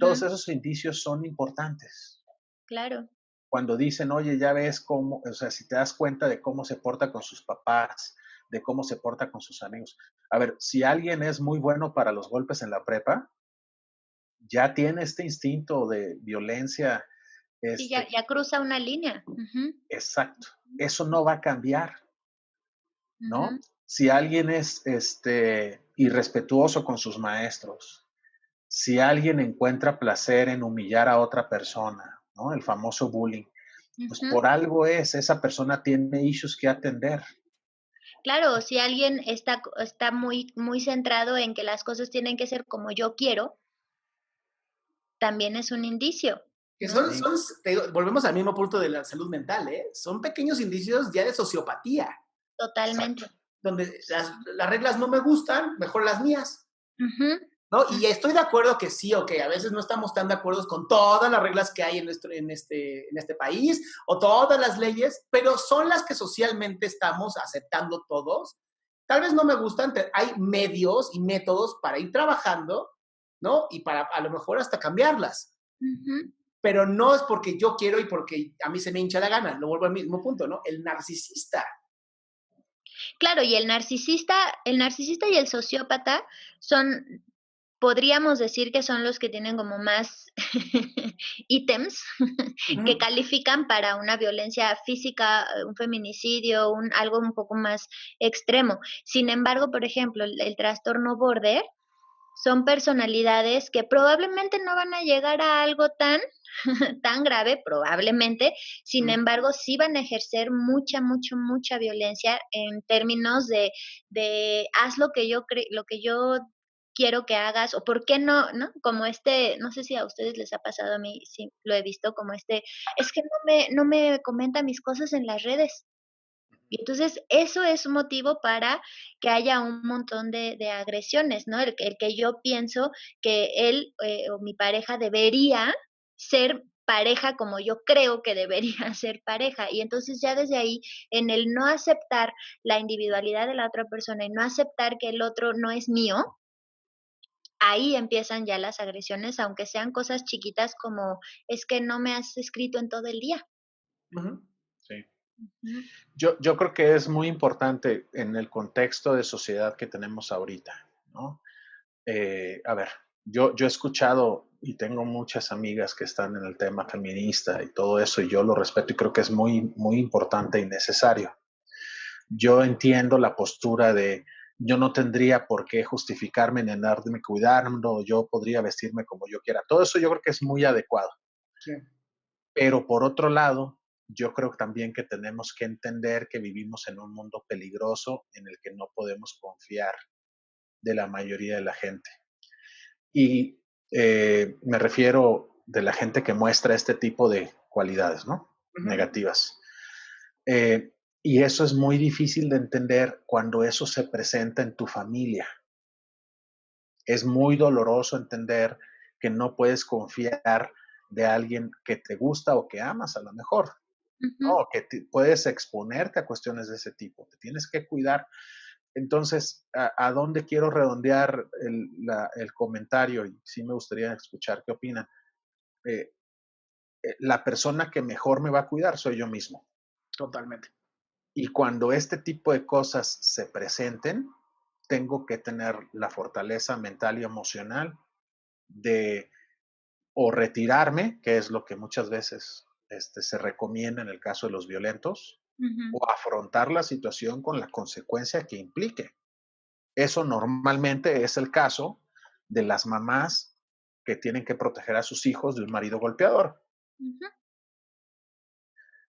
Todos esos indicios son importantes. Claro. Cuando dicen, oye, ya ves cómo, o sea, si te das cuenta de cómo se porta con sus papás, de cómo se porta con sus amigos. A ver, si alguien es muy bueno para los golpes en la prepa, ya tiene este instinto de violencia. Sí, ya cruza una línea. Exacto. Eso no va a cambiar, ¿no? Si alguien es irrespetuoso con sus maestros, si alguien encuentra placer en humillar a otra persona, ¿no? El famoso bullying, pues por algo esa persona tiene issues que atender. Claro, si alguien está muy, muy centrado en que las cosas tienen que ser como yo quiero, también es un indicio. Que ¿no? volvemos al mismo punto de la salud mental, ¿eh? Son pequeños indicios ya de sociopatía. Totalmente. Exacto. Donde las reglas no me gustan, mejor las mías. ¿No? Y estoy de acuerdo que sí, o que a veces no estamos tan de acuerdo con todas las reglas que hay en este país o todas las leyes, pero son las que socialmente estamos aceptando todos. Tal vez no me gustan, hay medios y métodos para ir trabajando, ¿no? Y para a lo mejor hasta cambiarlas. Pero no es porque yo quiero y porque a mí se me hincha la gana. Lo vuelvo al mismo punto, ¿no? El narcisista. Claro, y el narcisista y el sociópata podríamos decir que son los que tienen como más ítems que califican para una violencia física, un feminicidio, algo un poco más extremo. Sin embargo, por ejemplo, el trastorno border son personalidades que probablemente no van a llegar a algo tan grave, probablemente, sin embargo, sí van a ejercer mucha violencia en términos de haz lo que yo quiero que hagas, o por qué no, como no sé si a ustedes les ha pasado, a mí sí lo he visto, como es que no me comenta mis cosas en las redes. Y entonces eso es un motivo para que haya un montón de agresiones, ¿no? El que yo pienso que él o mi pareja debería ser pareja como yo creo que debería ser pareja. Y entonces ya desde ahí, en el no aceptar la individualidad de la otra persona y no aceptar que el otro no es mío, ahí empiezan ya las agresiones, aunque sean cosas chiquitas como es que no me has escrito en todo el día. Sí. Yo creo que es muy importante en el contexto de sociedad que tenemos ahorita, ¿no? A ver, yo he escuchado y tengo muchas amigas que están en el tema feminista y todo eso, y yo lo respeto y creo que es muy, muy importante y necesario. Yo entiendo la postura de yo no tendría por qué justificarme ni andarme cuidando, yo podría vestirme como yo quiera. Todo eso yo creo que es muy adecuado. Sí. Pero por otro lado, yo creo también que tenemos que entender que vivimos en un mundo peligroso en el que no podemos confiar de la mayoría de la gente. Y me refiero de la gente que muestra este tipo de cualidades, ¿no? Negativas. Y eso es muy difícil de entender cuando eso se presenta en tu familia. Es muy doloroso entender que no puedes confiar de alguien que te gusta o que amas a lo mejor, Ujú. ¿no? Que puedes exponerte a cuestiones de ese tipo, te tienes que cuidar. Entonces, ¿a dónde quiero redondear el comentario? Y sí me gustaría escuchar qué opinan. Eh, la persona que mejor me va a cuidar soy yo mismo. Totalmente. Y cuando este tipo de cosas se presenten, tengo que tener la fortaleza mental y emocional de o retirarme, que es lo que muchas veces se recomienda en el caso de los violentos, Ujú. o afrontar la situación con la consecuencia que implique. Eso normalmente es el caso de las mamás que tienen que proteger a sus hijos de un marido golpeador. Ujú.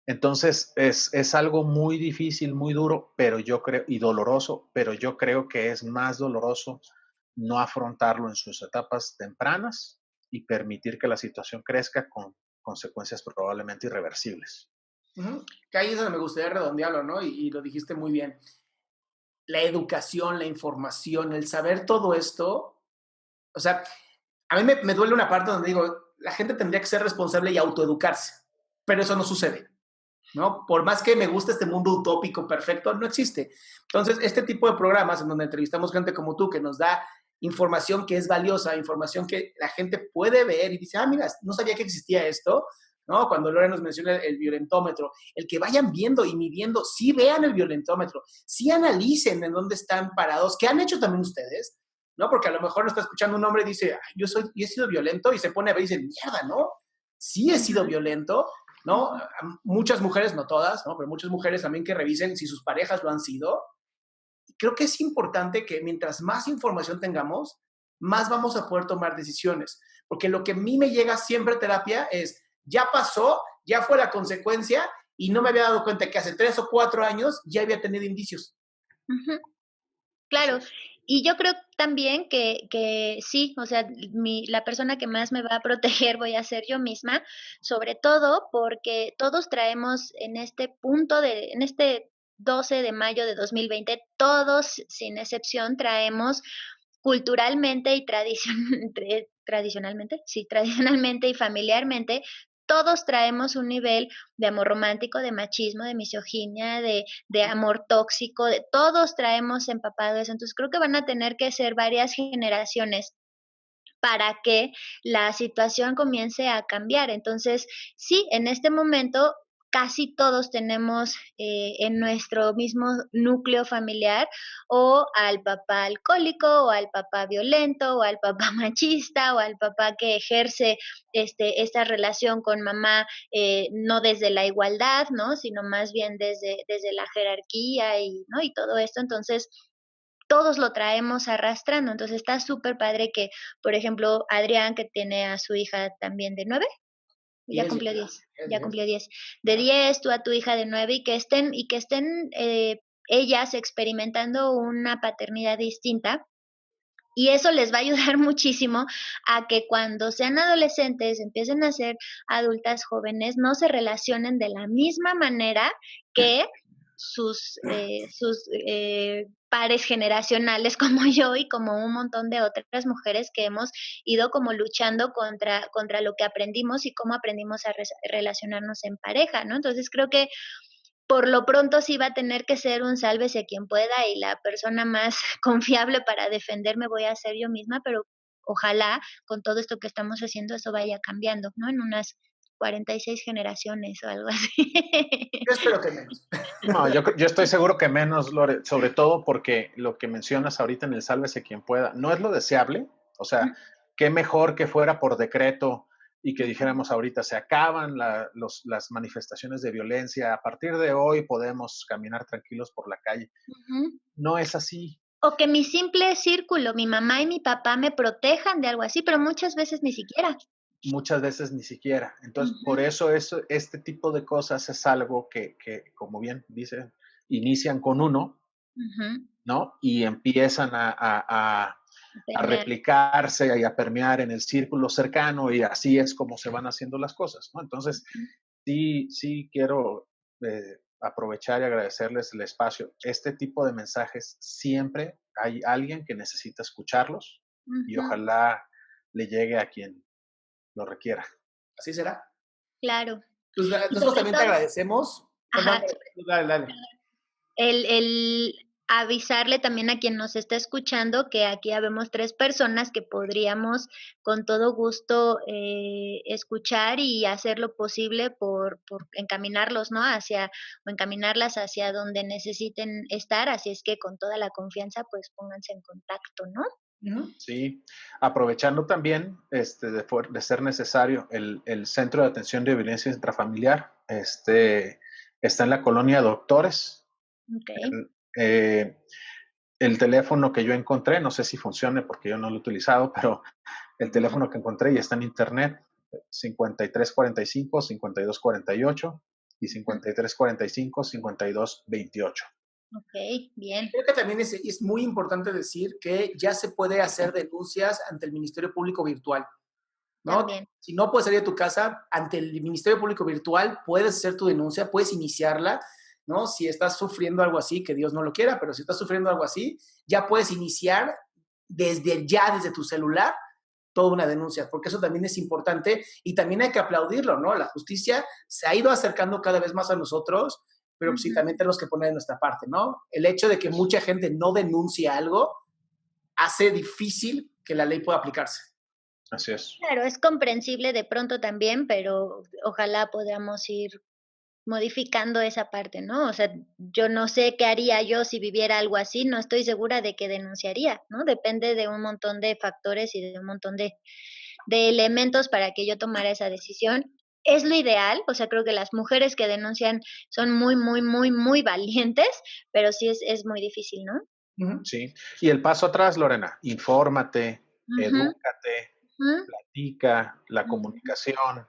Entonces, es algo muy difícil, muy duro, pero yo creo, y doloroso, pero yo creo que es más doloroso no afrontarlo en sus etapas tempranas y permitir que la situación crezca con consecuencias probablemente irreversibles. Ujú. Que ahí es donde me gustaría redondearlo, ¿no? Y lo dijiste muy bien. La educación, la información, el saber todo esto, o sea, a mí me duele una parte donde digo, la gente tendría que ser responsable y autoeducarse, pero eso no sucede, ¿no? Por más que me guste este mundo utópico perfecto, no existe. Entonces, este tipo de programas en donde entrevistamos gente como tú que nos da información que es valiosa, información que la gente puede ver y dice, ah, mira, no sabía que existía esto, ¿no? Cuando Lore nos menciona el violentómetro, el que vayan viendo y midiendo, sí vean el violentómetro, sí analicen en dónde están parados, ¿qué han hecho también ustedes? ¿No? Porque a lo mejor no está escuchando un hombre y dice, ay, yo he sido violento, y se pone a ver y dice, mierda, ¿no? Sí he sido Ujú. violento, ¿no? Ujú. Muchas mujeres, no todas, ¿no? Pero muchas mujeres también que revisen si sus parejas lo han sido. Y creo que es importante que mientras más información tengamos, más vamos a poder tomar decisiones. Porque lo que a mí me llega siempre a terapia es, ya pasó, ya fue la consecuencia y no me había dado cuenta que hace 3 o 4 años ya había tenido indicios. Ujú. Así Claro, es. y yo creo también que sí, o sea, la persona que más me va a proteger voy a ser yo misma, sobre todo porque todos traemos en este 12 de mayo de 2020, todos sin excepción traemos culturalmente y tradicionalmente, sí, tradicionalmente y familiarmente, todos traemos un nivel de amor romántico, de machismo, de misoginia, de amor tóxico, de todos traemos empapado eso. Entonces, creo que van a tener que ser varias generaciones para que la situación comience a cambiar. Entonces, sí, en este momento casi todos tenemos en nuestro mismo núcleo familiar o al papá alcohólico o al papá violento o al papá machista o al papá que ejerce esta relación con mamá no desde la igualdad, ¿no? Sino más bien desde la jerarquía y, ¿no? Y todo esto. Entonces, todos lo traemos arrastrando. Entonces está súper padre que, por ejemplo, Adrián, que tiene a su hija también de 9, ya 10 ya, cumplió 10, ya 10. cumplió 10, de 10, tú a tu hija de 9 y que estén ellas experimentando una paternidad distinta. Y eso les va a ayudar muchísimo a que cuando sean adolescentes, empiecen a ser adultas jóvenes, no se relacionen de la misma manera que sus pares generacionales como yo y como un montón de otras mujeres que hemos ido como luchando contra lo que aprendimos y cómo aprendimos a relacionarnos en pareja, ¿no? Entonces creo que por lo pronto sí va a tener que ser un sálvese quien pueda y la persona más confiable para defenderme voy a ser yo misma, pero ojalá con todo esto que estamos haciendo eso vaya cambiando, ¿no? En unas 46 generaciones o algo así. Yo espero que menos. No, yo estoy seguro que menos, Lore, sobre todo porque lo que mencionas ahorita en el sálvese quien pueda, no es lo deseable, o sea, qué mejor que fuera por decreto y que dijéramos ahorita se acaban las manifestaciones de violencia, a partir de hoy podemos caminar tranquilos por la calle. Ujú. No es así, O que mi simple círculo, mi mamá y mi papá me protejan de algo así, pero muchas veces ni siquiera. muchas veces ni siquiera. Entonces, por Ujú. eso este tipo de cosas es algo que como bien dice, inician con uno, Ujú. ¿no? Y empiezan a Permear. replicarse y a permear en el círculo cercano y así es como se van haciendo las cosas, ¿no? Entonces, Ujú. sí quiero aprovechar y agradecerles el espacio. Este tipo de mensajes siempre hay alguien que necesita escucharlos y Ujú. ojalá le llegue a quien lo requiera. Así será. Claro. Pues Y nosotros sobre también te todo, agradecemos. Perdón, ajá, dale. el avisarle también a quien nos está escuchando que aquí habemos 3 personas que podríamos con todo gusto, escuchar y hacer lo posible por encaminarlos, ¿no? O encaminarlas hacia donde necesiten estar, así es que con toda la confianza, pues, pónganse en contacto, ¿no? Ujú. Sí, aprovechando también de ser necesario, el Centro de Atención de Violencia Intrafamiliar está en la colonia Doctores. Okey. El teléfono que yo encontré, no sé si funcione porque yo no lo he utilizado, pero el teléfono que encontré y está en internet, 5345 5248 y 5345 5228. Okey, bien, Creo que también es muy importante decir que ya se puede hacer denuncias ante el Ministerio Público Virtual, ¿no? también. Si no puedes salir de tu casa, ante el Ministerio Público Virtual puedes hacer tu denuncia, puedes iniciarla, ¿no? Si estás sufriendo algo así, que Dios no lo quiera, pero si estás sufriendo algo así, ya puedes iniciar desde tu celular toda una denuncia, porque eso también es importante y también hay que aplaudirlo, ¿no? La justicia se ha ido acercando cada vez más a nosotros, pero pues sí, Ujú. también tenemos que poner de nuestra parte, ¿no? El hecho de que mucha gente no denuncie algo hace difícil que la ley pueda aplicarse. Así es. Claro, es comprensible de pronto también, pero ojalá podamos ir modificando esa parte, ¿no? O sea, yo no sé qué haría yo si viviera algo así, no estoy segura de que denunciaría, ¿no? Depende de un montón de factores y de un montón de elementos para que yo tomara esa decisión. Es lo ideal, o sea, creo que las mujeres que denuncian son muy, muy, muy, muy valientes, pero sí es muy difícil, ¿no? Ujú. Sí. Y el paso atrás, Lorena, infórmate, Ujú, edúcate, ujú, platica, la ujú. comunicación,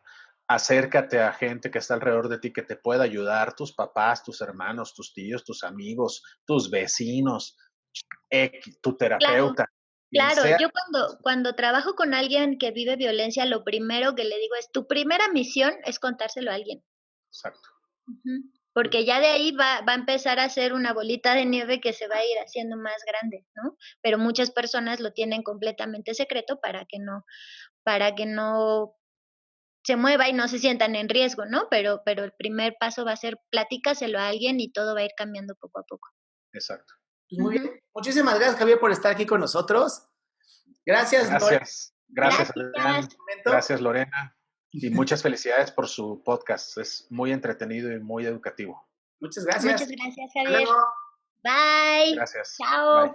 acércate a gente que está alrededor de ti que te pueda ayudar, tus papás, tus hermanos, tus tíos, tus amigos, tus vecinos, tu Claro. terapeuta, quien Claro, sea. yo cuando trabajo con alguien que vive violencia, lo primero que le digo es: "Tu primera misión es contárselo a alguien". Exacto. Ujú. Porque ya de ahí va a empezar a ser una bolita de nieve que se va a ir haciendo más grande, ¿no? Pero muchas personas lo tienen completamente secreto para que no se mueva y no se sientan en riesgo, ¿no? Pero el primer paso va a ser platícaselo a alguien y todo va a ir cambiando poco a poco. Exacto. Pues muy Ujú. bien. Muchísimas gracias, Javier, por estar aquí con nosotros. Gracias, Lore, Gracias. Gracias, Gracias. Adrián. momento. Gracias, Lorena. Y muchas felicidades por su podcast. Es muy entretenido y muy educativo. Muchas gracias. Muchas gracias, Hasta Javier. luego. Bye. Gracias. Bye. Chao.